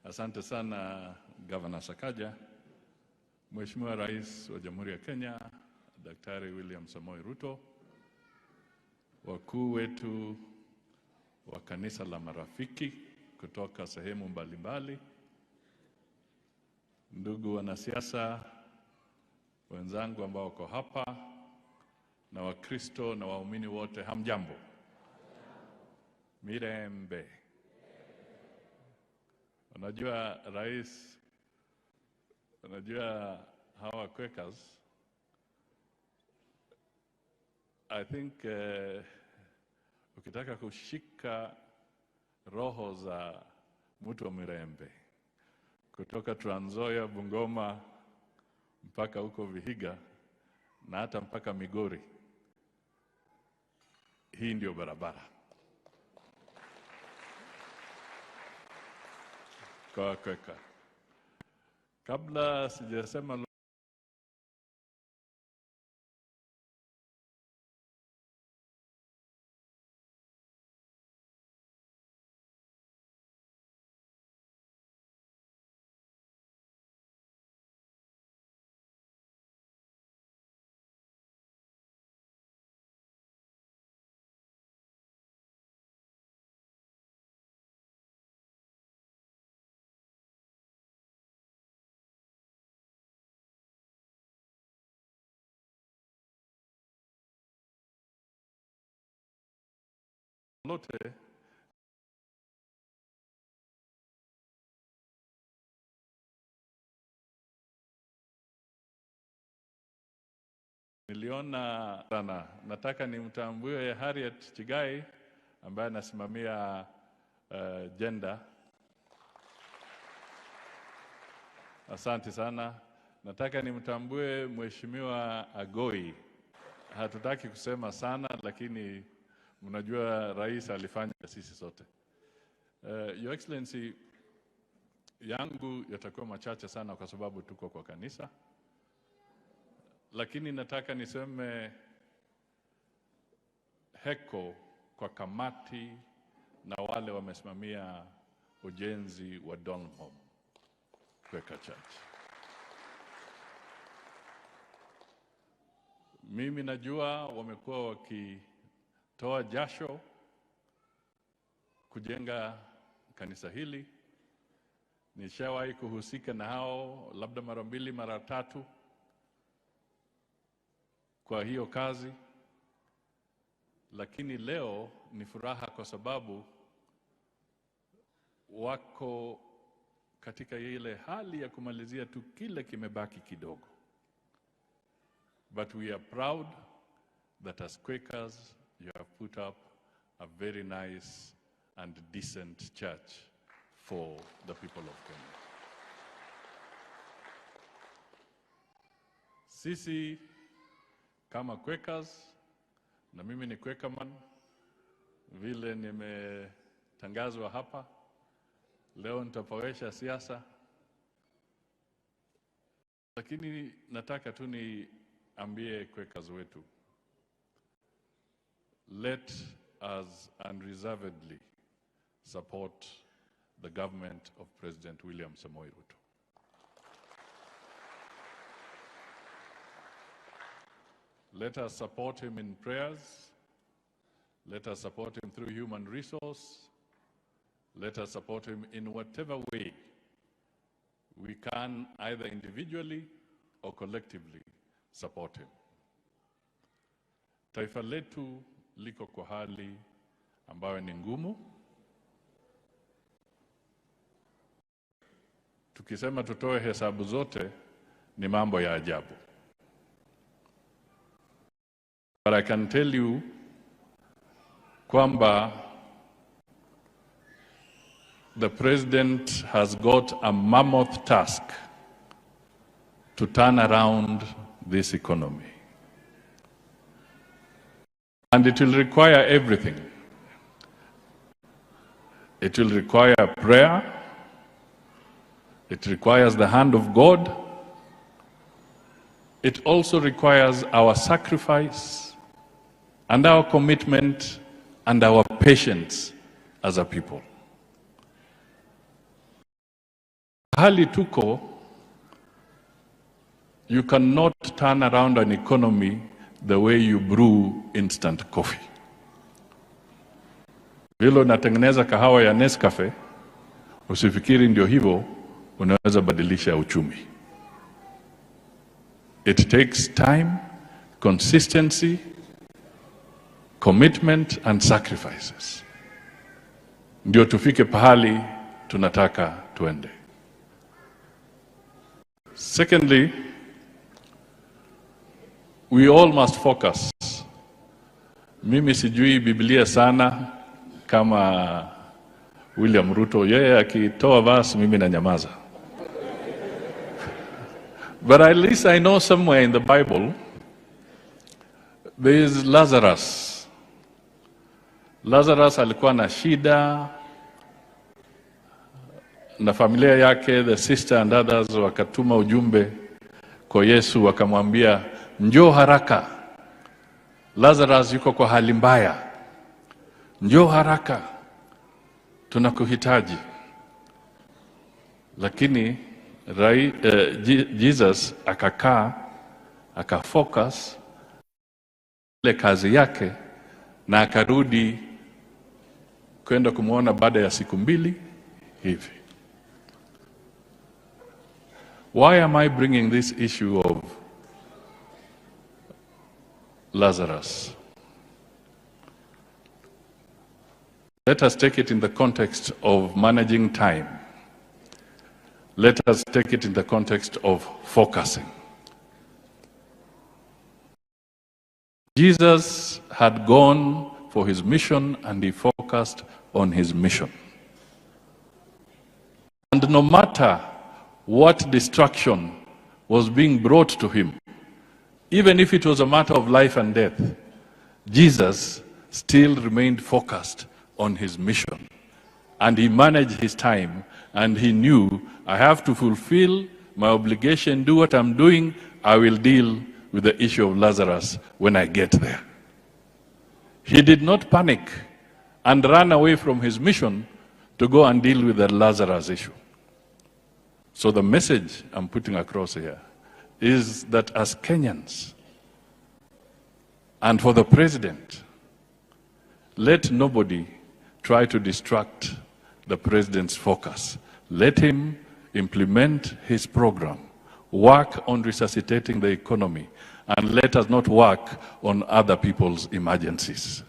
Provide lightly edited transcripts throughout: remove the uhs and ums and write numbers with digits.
Asante sana Governor Sakaja, Mheshimiwa Rais wa Jamhuri ya Kenya, Daktari William Samoei Ruto, wakuu wetu wa kanisa la marafiki kutoka sehemu mbalimbali, ndugu wanasiasa wenzangu ambao wako hapa, na Wakristo na waumini wote, hamjambo. Mirembe. Unajua rais, unajua hawa Quakers, I think ukitaka kushika roho za mtu wa Mirembe kutoka Trans Nzoia, Bungoma mpaka huko Vihiga na hata mpaka Migori, hii ndio barabara. Kwa Quaker. Kabla sijasema lote niliona sana. Nataka nimtambue Harriet Chigai ambaye anasimamia gender. Asante sana. Nataka nimtambue Mheshimiwa Agoi. Hatutaki kusema sana, lakini mnajua rais alifanya sisi sote. Your Excellency, yangu yatakuwa machache sana kwa sababu tuko kwa kanisa. Lakini nataka niseme heko kwa kamati na wale wamesimamia ujenzi wa Donholm Quaker Church. Mimi najua wamekuwa wakitoa jasho kujenga kanisa hili. Nishawahi kuhusika na hao labda mara 2 mara 3 kwa hiyo kazi. Lakini leo ni furaha kwa sababu wako katika ile hali ya kumalizia tu kile kimebaki kidogo. But we are proud that as Quakers you have put up a very nice and decent church for the people of Kenya. Sisi kama Quakers, na mimi ni Quakerman, vile nimetangazwa hapa, leo nitapawesha siasa. Lakini nataka tu niambie Quakers wetu, let us unreservedly support the government of President William Samoei Ruto. Let us support him in prayers. Let us support him through human resource. Let us support him in whatever way we can, either individually or collectively, support him. Taifa letu liko kwa hali ambayo ni ngumu. Tukisema tutoe hesabu zote ni mambo ya ajabu. But I can tell you kwamba the president has got a mammoth task to turn around this economy. And it will require everything. It will require prayer. It requires the hand of God. It also requires our sacrifice and our commitment and our patience as a people. Hali tuko, you cannot turn around an economy the way you brew instant coffee. Vile unatengeneza kahawa ya Nescafe, usifikiri ndio hivyo unaweza badilisha uchumi. It takes time, consistency, commitment and sacrifices. Ndio tufike pahali tunataka tuende. Secondly, we all must focus. Mimi sijui Biblia sana kama William Ruto. Yeye akitoa verse mimi nanyamaza. But at least I know somewhere in the Bible there is Lazarus. Lazarus alikuwa na shida na familia yake, the sister and others wakatuma ujumbe kwa Yesu wakamwambia, njoo haraka, Lazarus yuko kwa hali mbaya, njoo haraka, tunakuhitaji. Lakini Jesus akakaa, akafocus ile kazi yake na akarudi kwenda kumuona baada ya siku 2 hivi. Why am I bringing this issue of Lazarus? Let us take it in the context of managing time. Let us take it in the context of focusing. Jesus had gone for his mission and he focused on his mission. And no matter what distraction was being brought to him, even if it was a matter of life and death, Jesus still remained focused on his mission. And he managed his time, and he knew, I have to fulfill my obligation, do what I'm doing, I will deal with the issue of Lazarus when I get there. He did not panic and run away from his mission to go and deal with the Lazarus issue. So the message I'm putting across here is that as Kenyans, and for the president, let nobody try to distract the president's focus. Let him implement his program, work on resuscitating the economy, and let us not work on other people's emergencies.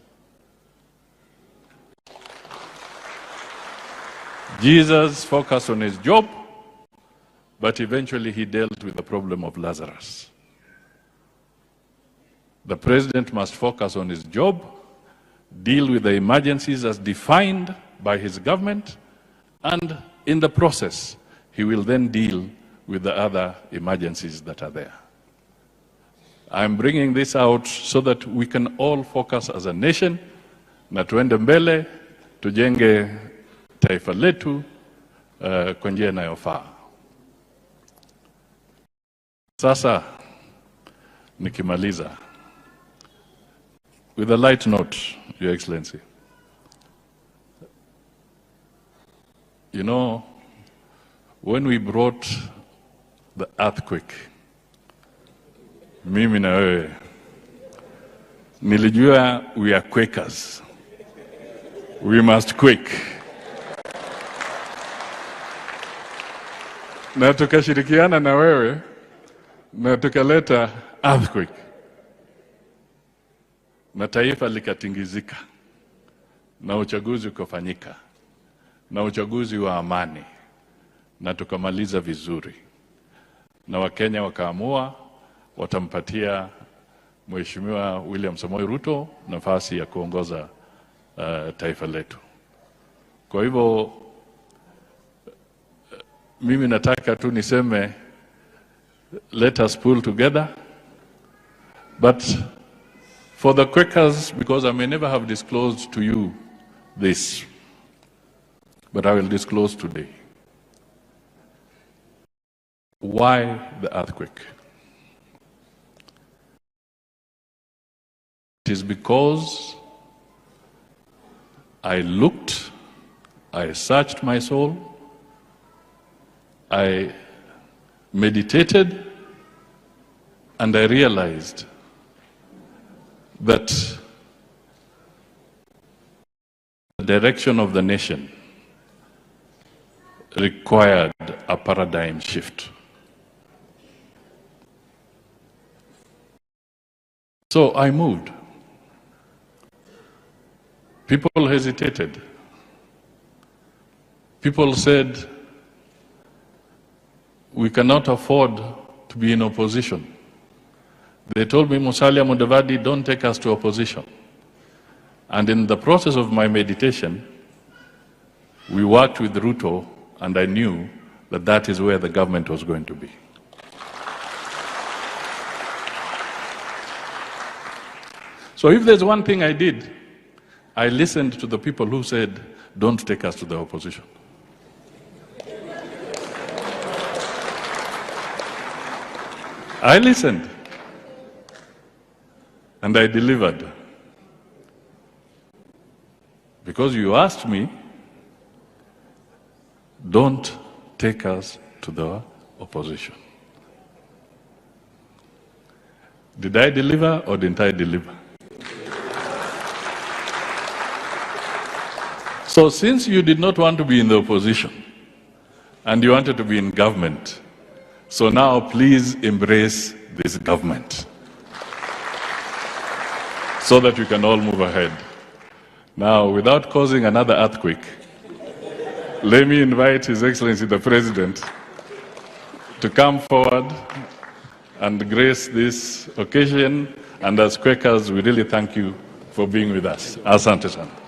Jesus focused on his job, but eventually he dealt with the problem of Lazarus. The president must focus on his job, deal with the emergencies as defined by his government, and in the process, he will then deal with the other emergencies that are there. I'm bringing this out so that we can all focus as a nation, na tuende mbele, tujenge taifa letu kwa njia inayofaa. Sasa nikimaliza, with a light note, Your Excellency. You know, when we brought the earthquake, mimi na wewe, nilijua we are Quakers. We must quake. Na tukashirikiana na wewe, na tukaleta earthquake. Na taifa likatingizika. Na uchaguzi ukafanyika. Na uchaguzi wa amani. Na tukamaliza vizuri. Na Wakenya wakaamua watampatia Mheshimiwa William Samoei Ruto nafasi ya kuongoza taifa letu. Kwa hivyo mimi nataka tu niseme, let us pull together. But for the Quakers, because I may never have disclosed to you this, but I will disclose today. Why the earthquake? It is because I looked, I searched my soul, I meditated and I realized that the direction of the nation required a paradigm shift. So I moved. People hesitated. People said, we cannot afford to be in opposition. They told me, Musalia, Mudavadi, don't take us to opposition. And in the process of my meditation, we worked with Ruto, and I knew that that is where the government was going to be. So if there's one thing I did, I listened to the people who said, don't take us to the opposition. I listened, and I delivered. Because you asked me, don't take us to the opposition. Did I deliver or didn't I deliver? So since you did not want to be in the opposition and you wanted to be in government, so now please embrace this government so that we can all move ahead. Now, without causing another earthquake, let me invite His Excellency the President to come forward and grace this occasion. And as Quakers, we really thank you for being with us. Asante sana.